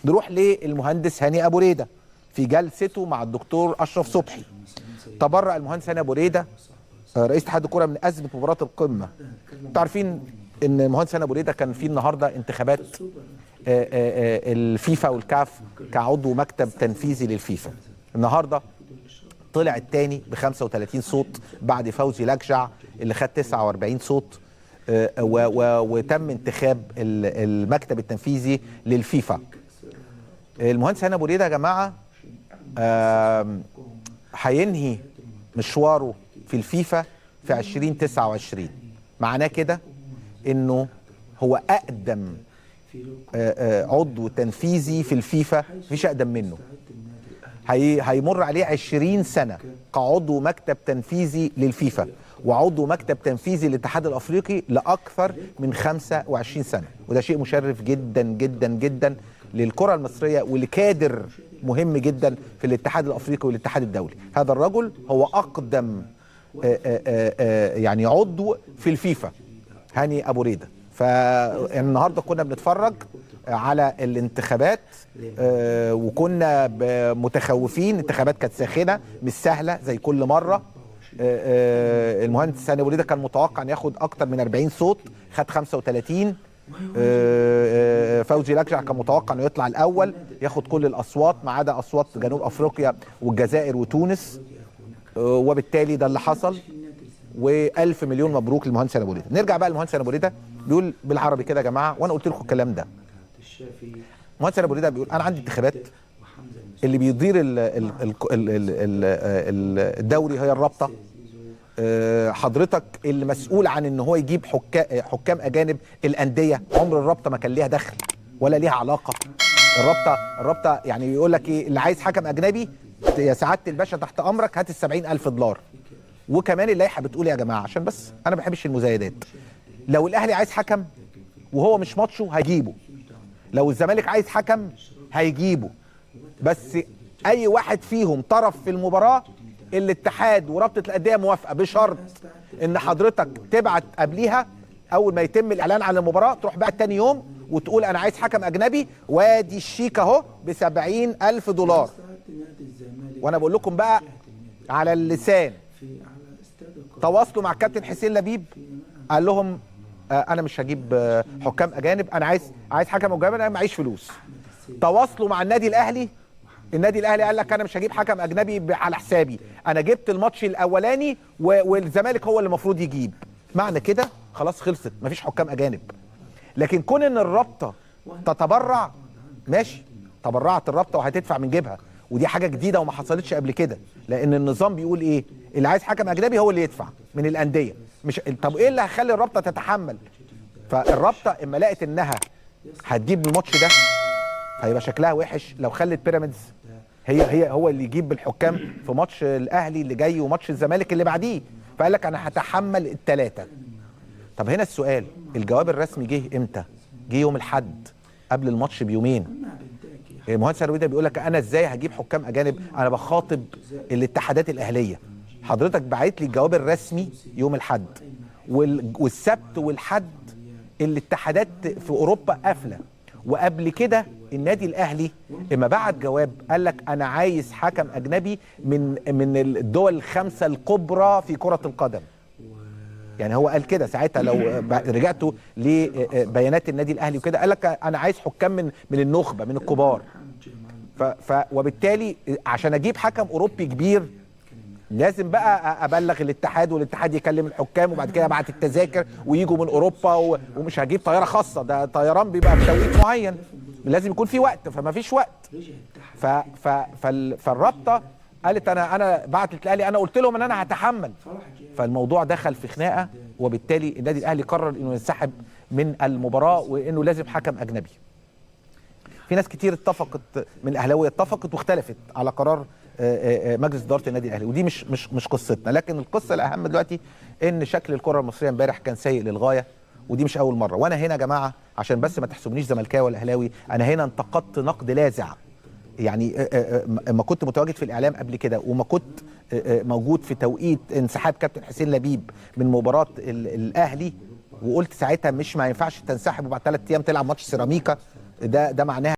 نروح للمهندس هاني ابو ريده في جلسته مع الدكتور اشرف صبحي. تبرأ المهندس هاني ابو ريده رئيس اتحاد الكره من ازمه مباراه القمه. انتوا عارفين ان المهندس هاني ابو ريده كان في النهارده انتخابات الفيفا والكاف كعضو مكتب تنفيذي للفيفا. النهارده طلع الثاني ب 35 صوت بعد فوزي لجع اللي خد 49 صوت، وتم انتخاب المكتب التنفيذي للفيفا. المهندس هاني ابو ريده يا جماعه هينهي مشواره في الفيفا في 2029. معناه كده انه هو اقدم عضو تنفيذي في الفيفا، مفيش اقدم منه. هيمر عليه 20 سنه كعضو مكتب تنفيذي للفيفا وعضو مكتب تنفيذي للاتحاد الافريقي لاكثر من 25 سنه، وده شيء مشرف جدا جدا جدا للكره المصريه ولكادر مهم جدا في الاتحاد الافريقي والاتحاد الدولي. هذا الرجل هو اقدم يعني عضو في الفيفا، هاني ابو ريده. فالنهارده كنا بنتفرج على الانتخابات وكنا متخوفين. الانتخابات كانت ساخنه مش سهله زي كل مره. المهندس هاني ابو ريده كان متوقع ان ياخد اكتر من 40 صوت، خد 35. فوزي لجع كان متوقع انه يطلع الاول ياخد كل الاصوات ما عدا اصوات جنوب افريقيا والجزائر وتونس، وبالتالي ده اللي حصل. والف مليون مبروك للمهندس هاني ابو ريده. نرجع بقى للمهندس هاني ابو ريده، بيقول بالعربي كده يا جماعه، وانا قلت لكم الكلام ده. المهندس هاني ابو ريده بيقول انا عندي انتخابات، اللي بيدير الدوري هي الرابطه. حضرتك اللي مسؤول عن ان هو يجيب حكام اجانب الانديه، عمر الرابطه ما كان ليها دخل ولا ليها علاقه. الرابطه يعني يقول لك ايه، اللي عايز حكم اجنبي يا سعاده الباشا تحت امرك، هات ال$70,000. وكمان اللائحه بتقول يا جماعه، عشان بس انا ما بحبش المزايدات، لو الاهلي عايز حكم وهو مش ماتشه هيجيبه، لو الزمالك عايز حكم هيجيبه، بس اي واحد فيهم طرف في المباراه الاتحاد ورابطه الانديه موافقه، بشرط ان حضرتك تبعت قبليها اول ما يتم الاعلان عن المباراه، تروح بقى تاني يوم وتقول انا عايز حكم اجنبي، وادي الشيك اهو ب$70,000. وانا بقول لكم بقى على اللسان، تواصلوا مع الكابتن حسين لبيب قال لهم انا مش هجيب حكام اجانب، انا عايز حكم اجنبي، انا معيش فلوس. تواصلوا مع النادي الاهلي، النادي الاهلي قال لك انا مش هجيب حكم اجنبي على حسابي، انا جبت الماتش الاولاني والزمالك هو اللي المفروض يجيب. معنى كده خلاص خلصت، مفيش حكام اجانب. لكن كون ان الرابطه تتبرع، ماشي، تبرعت الرابطه وهتدفع من جيبها، ودي حاجه جديده وما حصلتش قبل كده، لان النظام بيقول ايه، اللي عايز حكم اجنبي هو اللي يدفع من الانديه. مش طب ايه اللي هيخلي الرابطه تتحمل؟ فالرابطه اما لقت انها هتجيب الماتش ده هيبقى شكلها وحش لو خلت بيراميدز هو اللي يجيب بالحكام في ماتش الاهلي اللي جاي وماتش الزمالك اللي بعديه، فقال لك انا هتحمل الثلاثه. طب هنا السؤال، الجواب الرسمي جه امتى؟ جه يوم الاحد قبل الماتش بيومين. المهندس هاني بيقول لك انا ازاي هجيب حكام اجانب؟ انا بخاطب الاتحادات الاهليه. حضرتك بعت لي الجواب الرسمي يوم الاحد، والسبت والحد الاتحادات في اوروبا قافله، وقبل كده النادي الاهلي اما بعت جواب قال لك انا عايز حكم اجنبي من الدول الخمسه الكبرى في كره القدم. يعني هو قال كده ساعتها، لو رجعتوا لبيانات النادي الاهلي وكده قال لك انا عايز حكام من النخبه، من الكبار. وبالتالي عشان اجيب حكم اوروبي كبير لازم بقى ابلغ الاتحاد، والاتحاد يكلم الحكام، وبعد كده ابعت التذاكر ويجوا من اوروبا، ومش هجيب طياره خاصه، ده طيران بيبقى بتوقيت معين، لازم يكون في وقت، فما فيش وقت. فالرابطه قالت انا بعتت الاهلي، انا قلت لهم ان انا هتحمل. فالموضوع دخل في خناقه، وبالتالي النادي الاهلي قرر انه ينسحب من المباراه وانه لازم حكم اجنبي. في ناس كتير اتفقت من الاهلاويه، اتفقت واختلفت على قرار مجلس اداره النادي الاهلي، ودي مش قصتنا. لكن القصه الاهم دلوقتي ان شكل الكره المصريه امبارح كان سيء للغايه، ودي مش اول مره. وانا هنا يا جماعه عشان بس ما تحسبونيش زملكاوي ولا اهلاوي، انا هنا انتقدت نقد لاذع. يعني ما كنت متواجد في الاعلام قبل كده، وما كنت موجود في توقيت انسحاب كابتن حسين لبيب من مباراه الاهلي، وقلت ساعتها مش ما ينفعش تنسحب وبعد 3 ايام تلعب ماتش سيراميكا، ده معناها